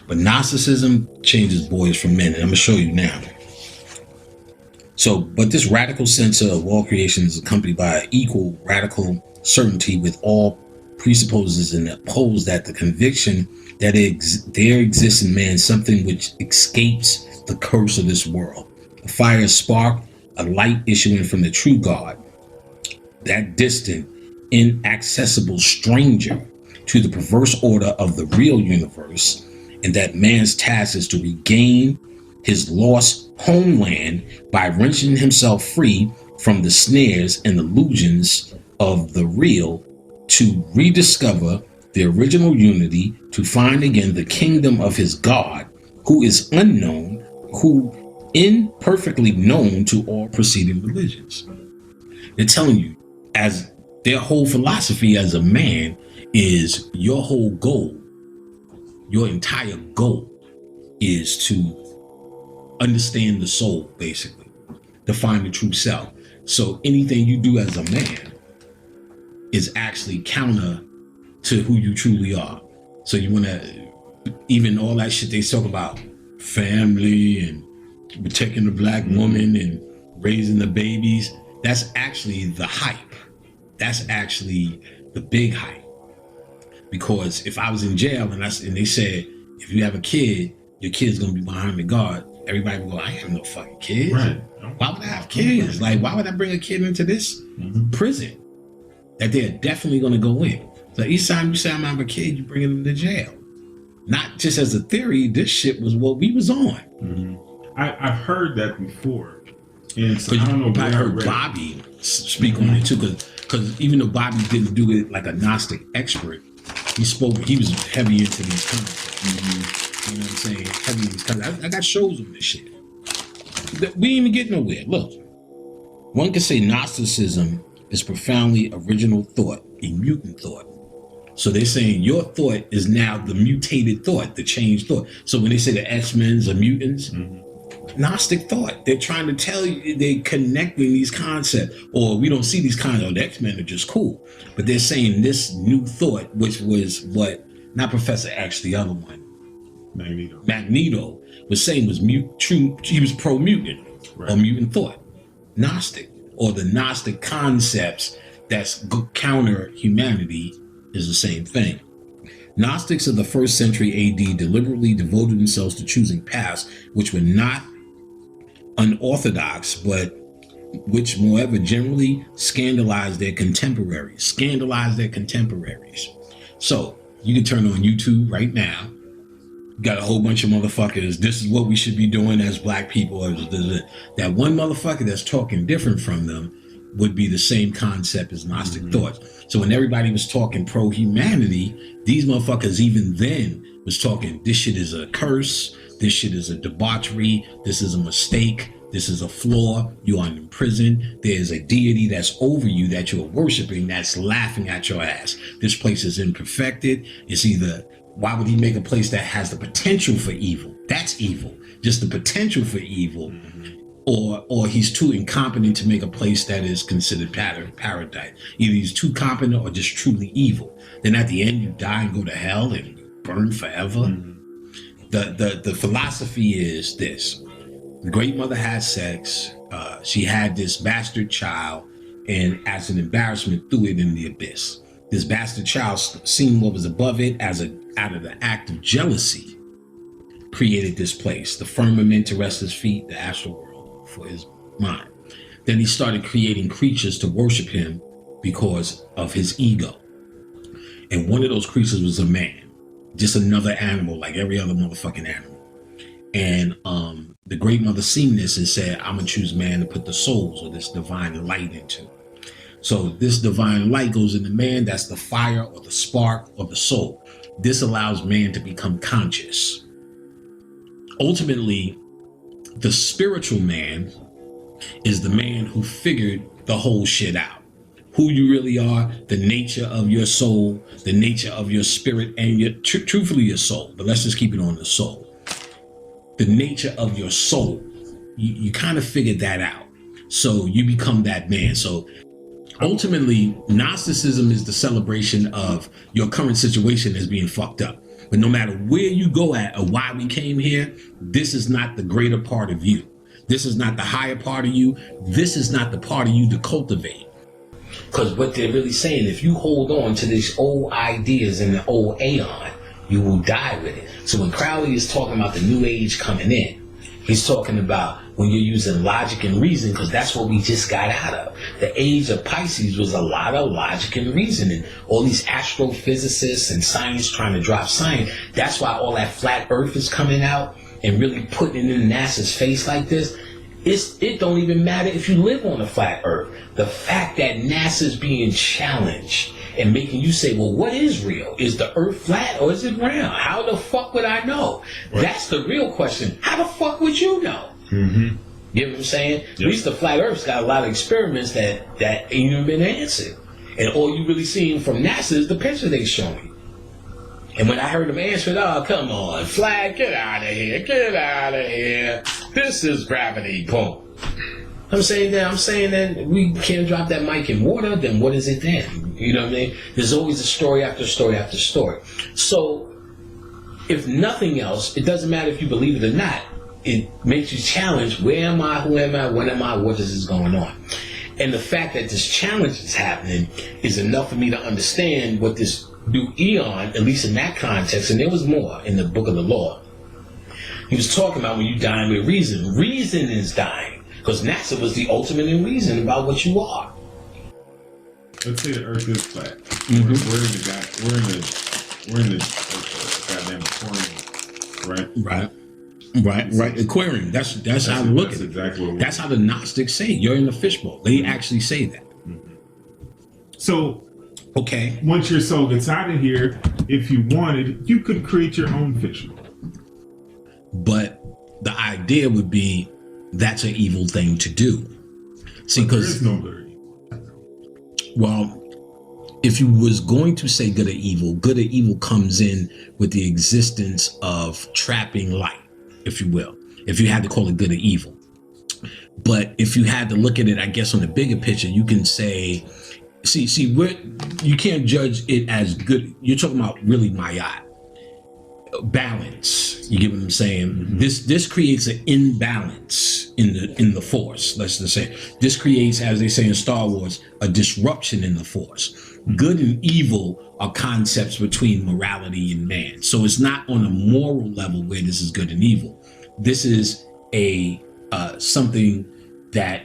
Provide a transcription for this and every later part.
But Gnosticism changes boys from men, and I'm gonna show you now. So, but this radical sense of all creation is accompanied by equal radical certainty with all presupposes and opposes that the conviction that there exists in man something which escapes the curse of this world. A fire spark, a light issuing from the true God, that distant, inaccessible stranger to the perverse order of the real universe, and that man's task is to regain his lost homeland by wrenching himself free from the snares and illusions of the real, to rediscover the original unity, to find again the kingdom of his God, who is unknown, who imperfectly known to all preceding religions. They're telling you, as their whole philosophy as a man is, your whole goal, your entire goal is to understand the soul, basically, to find the true self. So anything you do as a man is actually counter to who you truly are. So you want to, even all that shit they talk about, family and protecting the black woman and raising the babies, that's actually the hype. That's actually the big hype. Because if I was in jail and they said, if you have a kid, your kid's gonna be behind the guard, everybody would go, I have no fucking kids. Right. Why would I have kids? Like, why would I bring a kid into this prison that they're definitely gonna go in? So each time you say I'm gonna have a kid, you bring them to jail. Not just as a theory, this shit was what we was on. I've heard that before. And so I don't know, I heard Bobby speak on it too, because even though Bobby didn't do it like a Gnostic expert, he was heavy into these concepts. You know what I'm saying? Heavy into these concepts. I got shows on this shit. We ain't even get nowhere. Look, one could say Gnosticism is profoundly original thought, a mutant thought. So they're saying your thought is now the mutated thought, the changed thought. So when they say the X-Men's are mutants, Gnostic thought. They're trying to tell you, they're connecting these concepts, or we don't see these concepts. The X-Men are just cool. But they're saying this new thought, which was what, not Professor X, the other one, Magneto was saying was true. He was pro-mutant, or mutant thought. Gnostic, or the Gnostic concepts that's counter humanity is the same thing. Gnostics of the 1st century AD deliberately devoted themselves to choosing paths which were not unorthodox, but which, moreover, generally scandalized their contemporaries. So you can turn on YouTube right now. Got a whole bunch of motherfuckers. This is what we should be doing as black people. That one motherfucker that's talking different from them would be the same concept as Gnostic thoughts. So when everybody was talking pro-humanity, these motherfuckers even then was talking, this shit is a curse, this shit is a debauchery, this is a mistake, this is a flaw, you are in prison, there's a deity that's over you that you're worshiping that's laughing at your ass. This place is imperfected. It's either, why would he make a place that has the potential for evil? That's evil, just the potential for evil. Or he's too incompetent to make a place that is considered paradise. Either he's too competent or just truly evil. Then at the end you die and go to hell and burn forever. The philosophy is this. The great mother had sex. She had this bastard child, and as an embarrassment threw it in the abyss. This bastard child, seeing what was above it out of the act of jealousy, created this place, the firmament to rest his feet, the astral world for his mind. Then he started creating creatures to worship him because of his ego. And one of those creatures was a man, just another animal like every other motherfucking animal. And the great mother seen this and said, I'm gonna choose man to put the souls or this divine light into. So this divine light goes into man, that's the fire or the spark or the soul. This allows man to become conscious. Ultimately, the spiritual man is the man who figured the whole shit out. Who you really are, the nature of your soul, the nature of your spirit, and your truthfully your soul. But let's just keep it on the soul. The nature of your soul, you kind of figured that out. So you become that man. So ultimately, Gnosticism is the celebration of your current situation as being fucked up. But no matter where you go at or why we came here, this is not the greater part of you. This is not the higher part of you. This is not the part of you to cultivate. Because what they're really saying, if you hold on to these old ideas in the old aeon, you will die with it. So when Crowley is talking about the new age coming in, he's talking about when you're using logic and reason, because that's what we just got out of. The age of Pisces was a lot of logic and reasoning. All these astrophysicists and science trying to drop science. That's why all that flat earth is coming out and really putting it in NASA's face like this. It don't even matter if you live on a flat earth. The fact that NASA's being challenged and making you say, well, what is real? Is the earth flat or is it round? How the fuck would I know? Right. That's the real question. How the fuck would you know? Mm-hmm. You know what I'm saying? Yep. At least the flat earth's got a lot of experiments that ain't even been answered. And all you really seeing from NASA is the picture they show me. And when I heard them answer it, oh, come on, flat, get out of here, get out of here. This is gravity, boom. I'm saying that we can't drop that mic in water, then what is it then? You know what I mean? There's always a story after story after story. So, if nothing else, it doesn't matter if you believe it or not, it makes you challenge, where am I, who am I, when am I, what is going on? And the fact that this challenge is happening is enough for me to understand what this new eon, at least in that context, and there was more in the book of the law. He was talking about when you dying with reason. Reason is dying. Because NASA was the ultimate in reason about what you are. Let's say the earth is flat. Mm-hmm. We're in the goddamn aquarium, right? Right. Aquarium. That's how I look at it. Exactly. That's how the Gnostics say it. You're in the fishbowl. They actually say that. Mm-hmm. So, okay. Once your soul gets out of here, if you wanted, you could create your own fishbowl. But the idea would be that's an evil thing to do. See, because there is no good or evil. Well, if you was going to say good or evil comes in with the existence of trapping light, if you will. If you had to call it good or evil. But if you had to look at it, I guess, on the bigger picture, you can say, see, you can't judge it as good. You're talking about really Mayat. Balance. You get what I'm saying? Mm-hmm. This creates an imbalance in the force. Let's just say this creates, as they say in Star Wars, a disruption in the force. Good and evil are concepts between morality and man. So it's not on a moral level where this is good and evil. This is a something that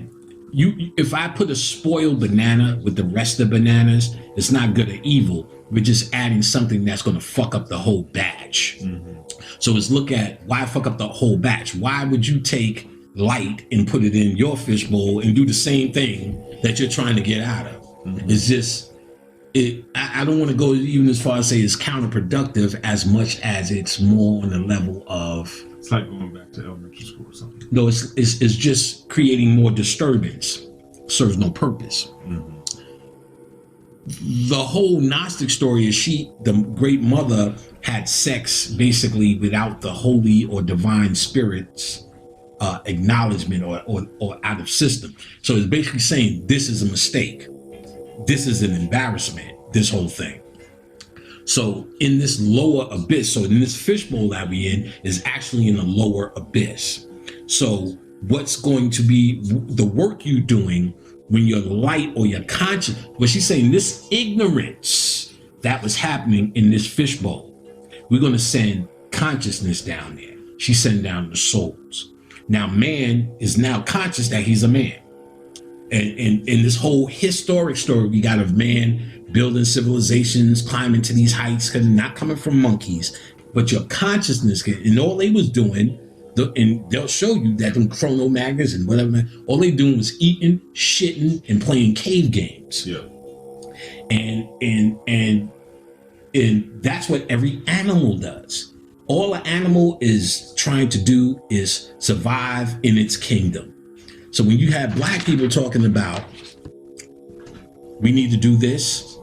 if I put a spoiled banana with the rest of the bananas, it's not good or evil. We're just adding something that's going to fuck up the whole batch. Mm-hmm. So let's look at why fuck up the whole batch. Why would you take light and put it in your fishbowl and do the same thing that you're trying to get out of? Mm-hmm. It's just, I don't want to go even as far as say it's counterproductive as much as it's more on the level of... It's like going back to elementary school or something. No, it's just creating more disturbance. Serves no purpose. Mm-hmm. The whole Gnostic story is the great mother had sex basically without the holy or divine spirit's acknowledgement or out of system. So it's basically saying this is a mistake. This is an embarrassment, this whole thing. So in this lower abyss, so in this fishbowl that we in is actually in the lower abyss. So what's going to be the work you're doing when your light or your conscience, but she's saying this ignorance that was happening in this fishbowl, we're going to send consciousness down there. She's sending down the souls. Now, man is now conscious that he's a man. And in this whole historic story we got of man building civilizations, climbing to these heights, because not coming from monkeys, but your consciousness, and all they was doing, and they'll show you that them chrono magnets and whatever, all they doing was eating, shitting, and playing cave games. Yeah. And that's what every animal does. All an animal is trying to do is survive in its kingdom. So when you have black people talking about, we need to do this,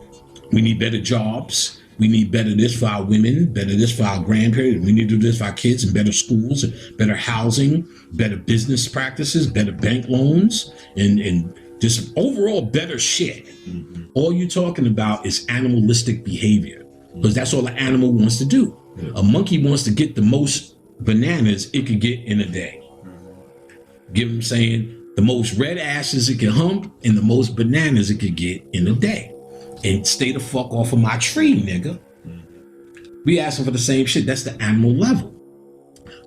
we need better jobs, we need better this for our women, better this for our grandparents, we need to do this for our kids, and better schools, and better housing, better business practices, better bank loans, and just overall better shit. Mm-hmm. All you're talking about is animalistic behavior, because that's all the animal wants to do. Yeah. A monkey wants to get the most bananas it could get in a day. Give them saying the most red ashes it can hump and the most bananas it could get in a day. And stay the fuck off of my tree, nigga. We asking for the same shit. That's the animal level.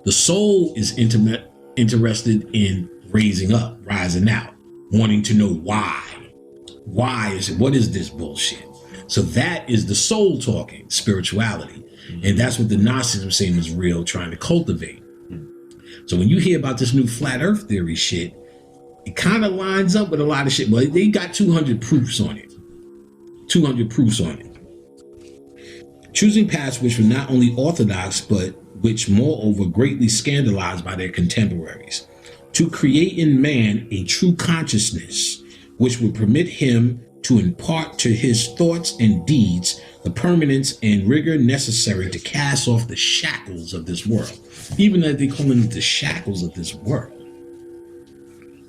The soul is interested in raising up, rising out, wanting to know why. Why is it? What is this bullshit? So that is the soul talking, spirituality. And that's what the Gnostics were saying is real, trying to cultivate. So when you hear about this new flat earth theory shit, it kind of lines up with a lot of shit. Well, they got 200 proofs on it. 200 proofs on it. Choosing paths which were not only orthodox, but which moreover greatly scandalized by their contemporaries. To create in man a true consciousness, which would permit him to impart to his thoughts and deeds the permanence and rigor necessary to cast off the shackles of this world. Even though they call them the shackles of this world.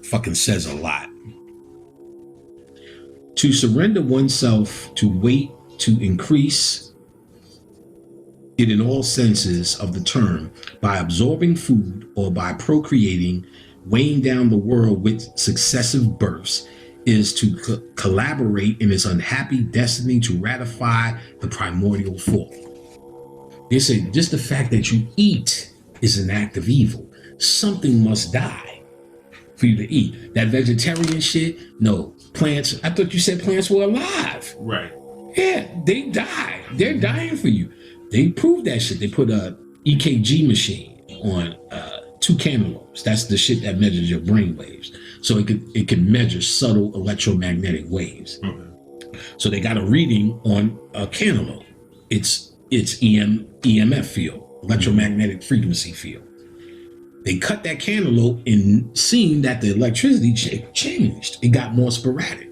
Fucking says a lot. To surrender oneself to wait to increase it in all senses of the term by absorbing food or by procreating, weighing down the world with successive births, is to collaborate in its unhappy destiny to ratify the primordial fall. They say just the fact that you eat is an act of evil. Something must die for you to eat. That vegetarian shit, no. Plants, I thought you said plants were alive. Right. Yeah, they die. They're dying for you. They proved that shit. They put a EKG machine on 2 cantaloupes. That's the shit that measures your brain waves. So it can measure subtle electromagnetic waves. Okay. So they got a reading on a cantaloupe. It's EMF field, electromagnetic frequency field. They cut that cantaloupe and seen that the electricity changed. It got more sporadic.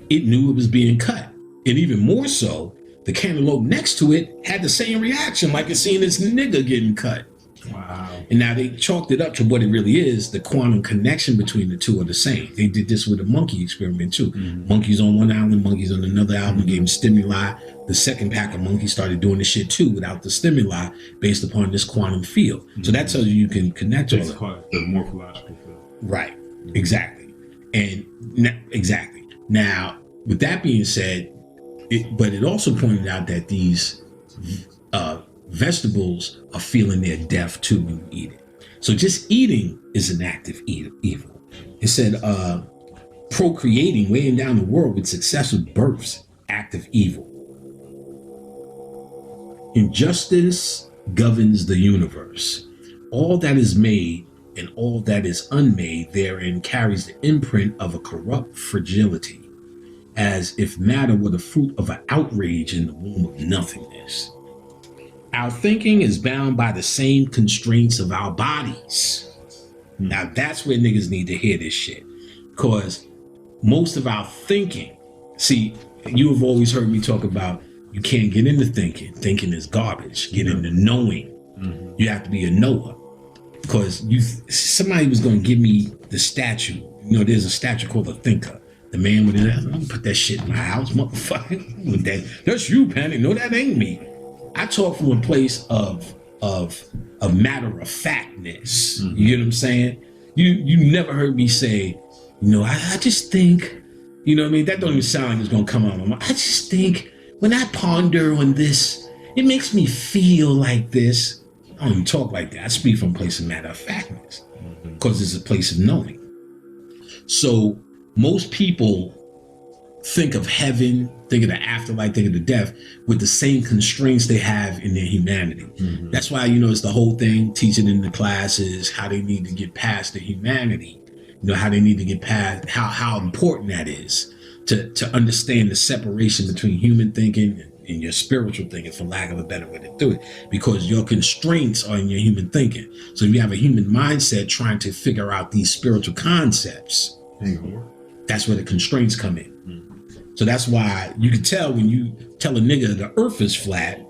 It knew it was being cut. And even more so, the cantaloupe next to it had the same reaction, like it's seeing this nigga getting cut. Wow. And now they chalked it up to what it really is. The quantum connection between the two are the same. They did this with a monkey experiment too. Mm-hmm. Monkeys on one island, monkeys on another island, gave them stimuli. The second pack of monkeys started doing this shit too without the stimuli based upon this quantum field. Mm-hmm. So that tells you can connect all of it. The morphological field. Right. Exactly. And exactly. Now, with that being said, it also pointed out that these vegetables are feeling their death too when you eat it. So just eating is an act of evil. It said procreating, weighing down the world with successive births, act of evil. Injustice governs the universe. All that is made and all that is unmade therein carries the imprint of a corrupt fragility, as if matter were the fruit of an outrage in the womb of nothingness. Our thinking is bound by the same constraints of our bodies. Now that's where niggas need to hear this shit. Because most of our thinking, see, you have always heard me talk about you can't get into thinking. Thinking is garbage. Get into knowing. Mm-hmm. You have to be a knower. Because somebody was going to give me the statue. You know, there's a statue called a thinker. The man with it, I'm gonna put that shit in my house, motherfucker. With that's you, Panic. No, that ain't me. I talk from a place of matter of factness. Mm-hmm. You get what I'm saying? You never heard me say, you know, I just think, you know what I mean? That don't even sound like it's gonna come out of my mouth. I just think when I ponder on this, it makes me feel like this. I don't even talk like that. I speak from a place of matter of factness because it's a place of knowing. So most people think of heaven, think of the afterlife, think of the death with the same constraints they have in their humanity. Mm-hmm. That's why, you know, it's the whole thing, teaching in the classes, how they need to get past their humanity, you know, how they need to get past, how important that is to understand the separation between human thinking and your spiritual thinking, for lack of a better way to do it, because your constraints are in your human thinking. So if you have a human mindset trying to figure out these spiritual concepts, that's where the constraints come in. Mm-hmm. So that's why you can tell when you tell a nigga the earth is flat,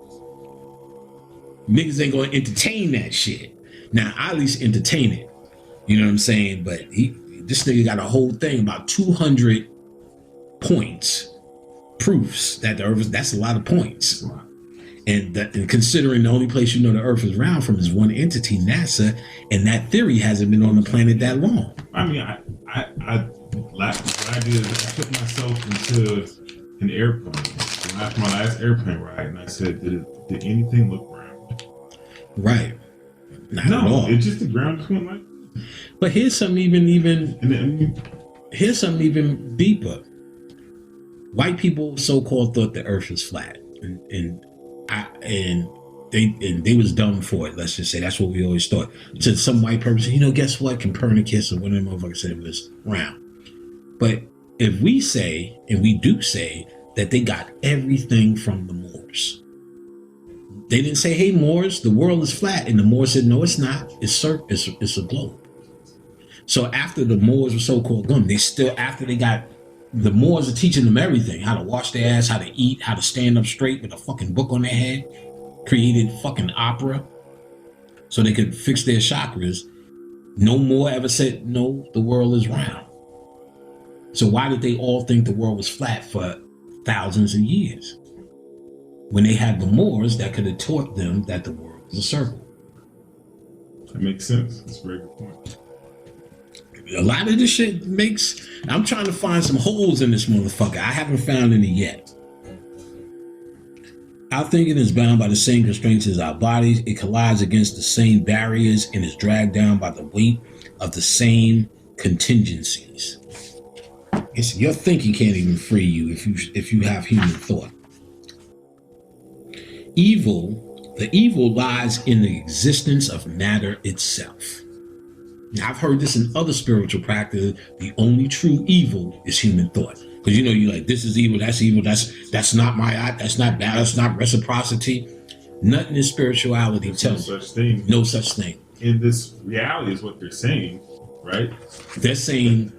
niggas ain't gonna entertain that shit. Now, I at least entertain it. You know what I'm saying? But this nigga got a whole thing about 200 points, proofs that the earth is, that's a lot of points. Wow. And considering the only place you know the Earth is round from is one entity, NASA, and that theory hasn't been on the planet that long. I mean, what I did is I put myself into an airplane. After my last airplane ride, and I said, did anything look round? Right. Not at all. It's just the ground just went like. But here's something even And then, here's something even deeper. White people so-called thought the Earth was flat, and they was dumb for it. Let's just say that's what we always thought. To some white person, guess what? Copernicus or one of them motherfuckers said it was round. But if we say, and we do say, that they got everything from the Moors. They didn't say, "Hey Moors, the world is flat," and the Moors said, "No, it's not. It's a globe." So after the Moors were so-called gone, the Moors are teaching them everything: how to wash their ass, how to eat, how to stand up straight with a fucking book on their head. Created fucking opera so they could fix their chakras. No more ever said, "No, the world is round." So why did they all think the world was flat for thousands of years when they had the Moors that could have taught them that the world was a circle? That makes sense. That's a very good point. A lot of this shit I'm trying to find some holes in this motherfucker. I haven't found any yet. Our thinking is bound by the same constraints as our bodies. It collides against the same barriers and is dragged down by the weight of the same contingencies. Your thinking can't even free you if you have human thought. The evil lies in the existence of matter itself. Now, I've heard this in other spiritual practices. The only true evil is human thought. Because you're like, this is evil, that's that's not my act, that's not bad, that's not reciprocity. Nothing in spirituality tells you. No such thing. In this reality is what they're saying, right? They're saying,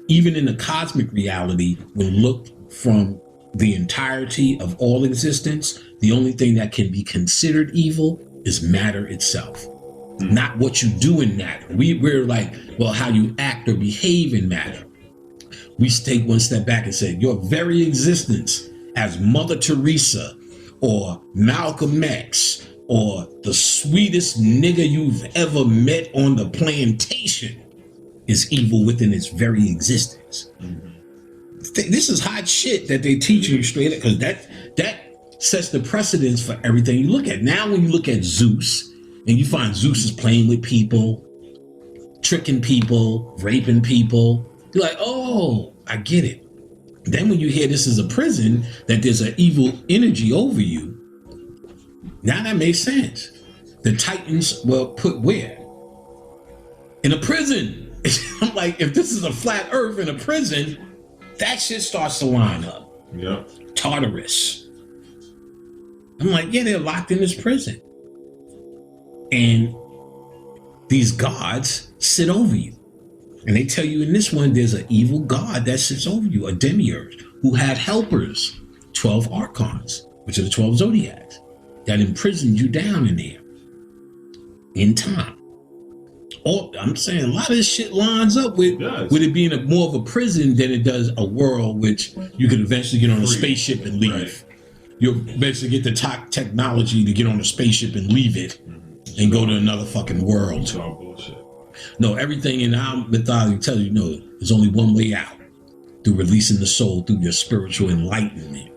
even in the cosmic reality, when looked from the entirety of all existence, the only thing that can be considered evil is matter itself. Not what you do in matter. We're like, well, how you act or behave in matter. We take one step back and say, your very existence as Mother Teresa or Malcolm X or the sweetest nigga you've ever met on the plantation is evil within its very existence. This is hot shit that they teach you straight up, because that sets the precedence for everything you look at. Now when you look at Zeus and you find Zeus is playing with people, tricking people, raping people, you're like, oh, I get it. Then when you hear this is a prison, that there's an evil energy over you, now that makes sense. The Titans were put where? In a prison. I'm like, if this is a flat earth in a prison, that shit starts to line up. Yeah. Tartarus. I'm like, yeah, they're locked in this prison. And these gods sit over you. And they tell you in this one, there's an evil god that sits over you, a demiurge, who had helpers, 12 archons, which are the 12 zodiacs, that imprisoned you down in there in time. I'm saying a lot of this shit lines up with it being more of a prison than it does a world, which you could eventually get on a spaceship and leave. Right. You'll eventually get the technology to get on a spaceship and leave it and go to another fucking world. It's all bullshit. No, everything in our mythology tells you, no, there's only one way out: through releasing the soul, through your spiritual enlightenment.